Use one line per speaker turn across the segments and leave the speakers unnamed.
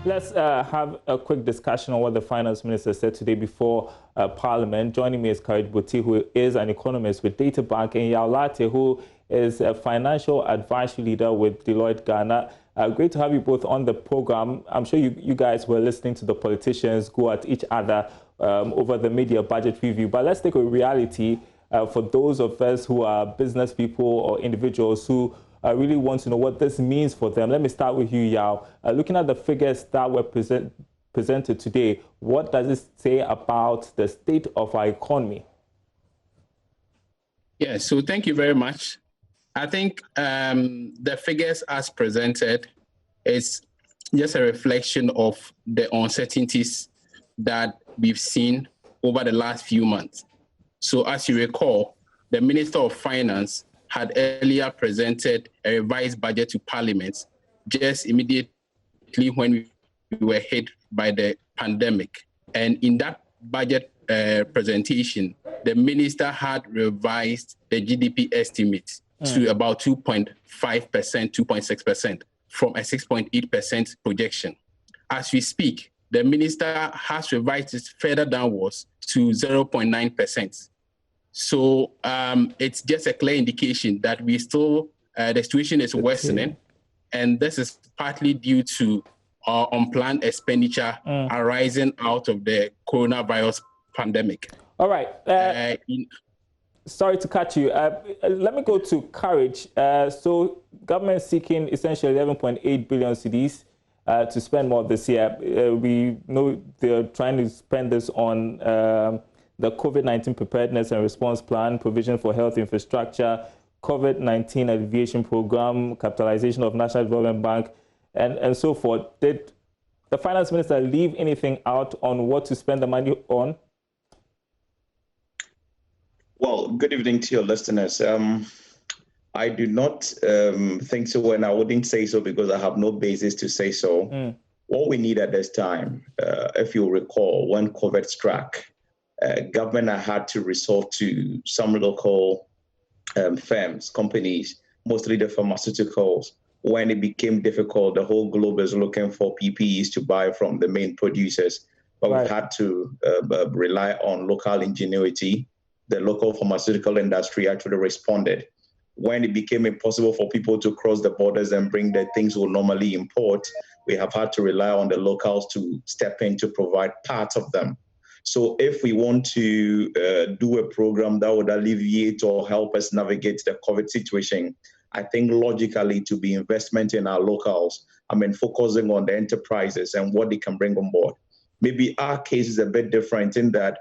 Let's have a quick discussion on what the finance minister said today before Parliament. Joining me is Courage Buti, who is an economist with Data Bank, and Yao Late, who is a financial advisory leader with Deloitte Ghana. Great to have you both on the program. I'm sure you guys were listening to the politicians go at each other over the media budget review. But let's take a reality for those of us who are business people or individuals who really want to know what this means for them. Let me start with you, Yao. Looking at the figures that were presented today, what does it say about the state of our economy?
Yeah, so thank you very much. I think the figures as presented is just a reflection of the uncertainties that we've seen over the last few months. So as you recall, the Minister of Finance had earlier presented a revised budget to Parliament just immediately when we were hit by the pandemic. And in that budget presentation, the minister had revised the GDP estimate to about 2.5%, 2.6% from a 6.8% projection. As we speak, the minister has revised it further downwards to 0.9%. So it's just a clear indication that we still, the situation is worsening. And this is partly due to our unplanned expenditure arising out of the coronavirus pandemic.
All right. Sorry to cut you. Let me go to Courage. So government seeking essentially 11.8 billion cedis to spend more this year. We know they're trying to spend this on the COVID-19 preparedness and response plan, provision for health infrastructure, COVID-19 alleviation program, capitalization of National Development Bank, and so forth. Did the finance minister leave anything out on what to spend the money on?
Well, good evening to your listeners. I do not think so, and I wouldn't say so because I have no basis to say so. What we need at this time, if you recall, when COVID struck, government had to resort to some local firms, companies, mostly the pharmaceuticals. When it became difficult, the whole globe is looking for PPEs to buy from the main producers. But we've had to rely on local ingenuity. The local pharmaceutical industry actually responded. When it became impossible for people to cross the borders and bring the things we normally import, we have had to rely on the locals to step in to provide parts of them. So if we want to do a program that would alleviate or help us navigate the COVID situation, I think logically to be investment in our locals, focusing on the enterprises and what they can bring on board. Maybe our case is a bit different in that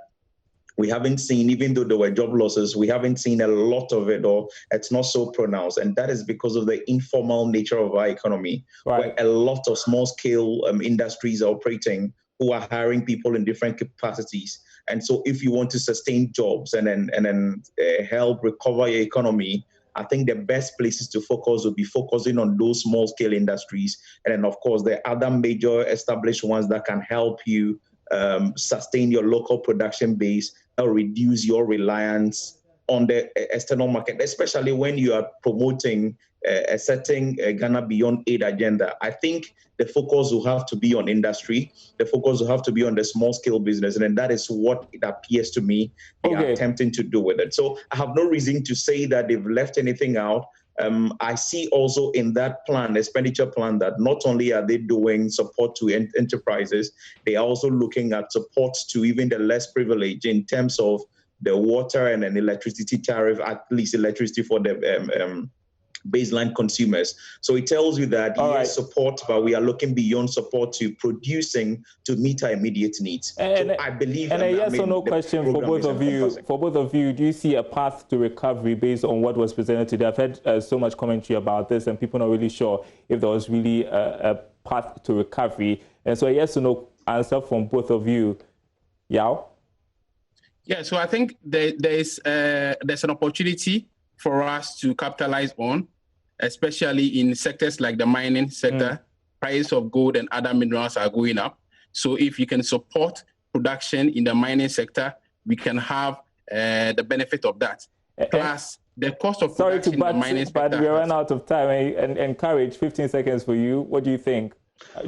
we haven't seen, even though there were job losses, we haven't seen a lot of it, or it's not so pronounced. And that is because of the informal nature of our economy, where a lot of small-scale industries are operating, who are hiring people in different capacities. And so if you want to sustain jobs and then help recover your economy, I think the best places to focus would be focusing on those small-scale industries. And then, of course, the other major established ones that can help you sustain your local production base or reduce your reliance on the external market, especially when you are promoting a certain Ghana Beyond Aid agenda. I think the focus will have to be on industry. The focus will have to be on the small-scale business, and that is what it appears to me they are attempting to do with it. So I have no reason to say that they've left anything out. I see also in that plan, expenditure plan, that not only are they doing support to enterprises, they are also looking at support to even the less privileged in terms of the water and an electricity tariff, at least electricity for the baseline consumers. So it tells you that support, but we are looking beyond support to producing to meet our immediate needs.
And
so I believe.
And a yes or no question for both of you. For both of you, do you see a path to recovery based on what was presented today? I've heard so much commentary about this, and people are not really sure if there was really a path to recovery. And so a yes or no answer from both of you. Yao?
Yeah, so I think there's an opportunity for us to capitalize on, especially in sectors like the mining sector. Price of gold and other minerals are going up. So if you can support production in the mining sector, we can have the benefit of that. Plus, the cost of production in the mining sector.
But we run out of time. And Courage, 15 seconds for you. What do you think?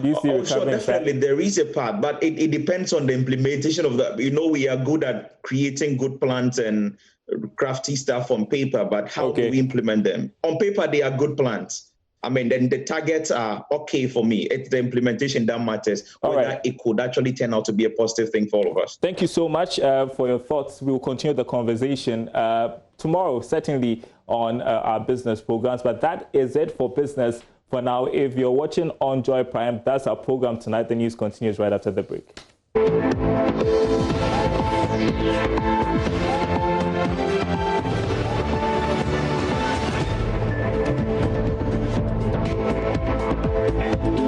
Do you see
Oh, sure, definitely there is a part, but it depends on the implementation of that. We are good at creating good plans and crafty stuff on paper, but how do we implement them? On paper, they are good plans. I mean, then the targets are okay for me. It's the implementation that matters, whether it could actually turn out to be a positive thing for all of us.
Thank you so much for your thoughts. We will continue the conversation tomorrow, certainly on our business programs. But that is it for business for now. If you're watching on Joy Prime, that's our program tonight. The news continues right after the break.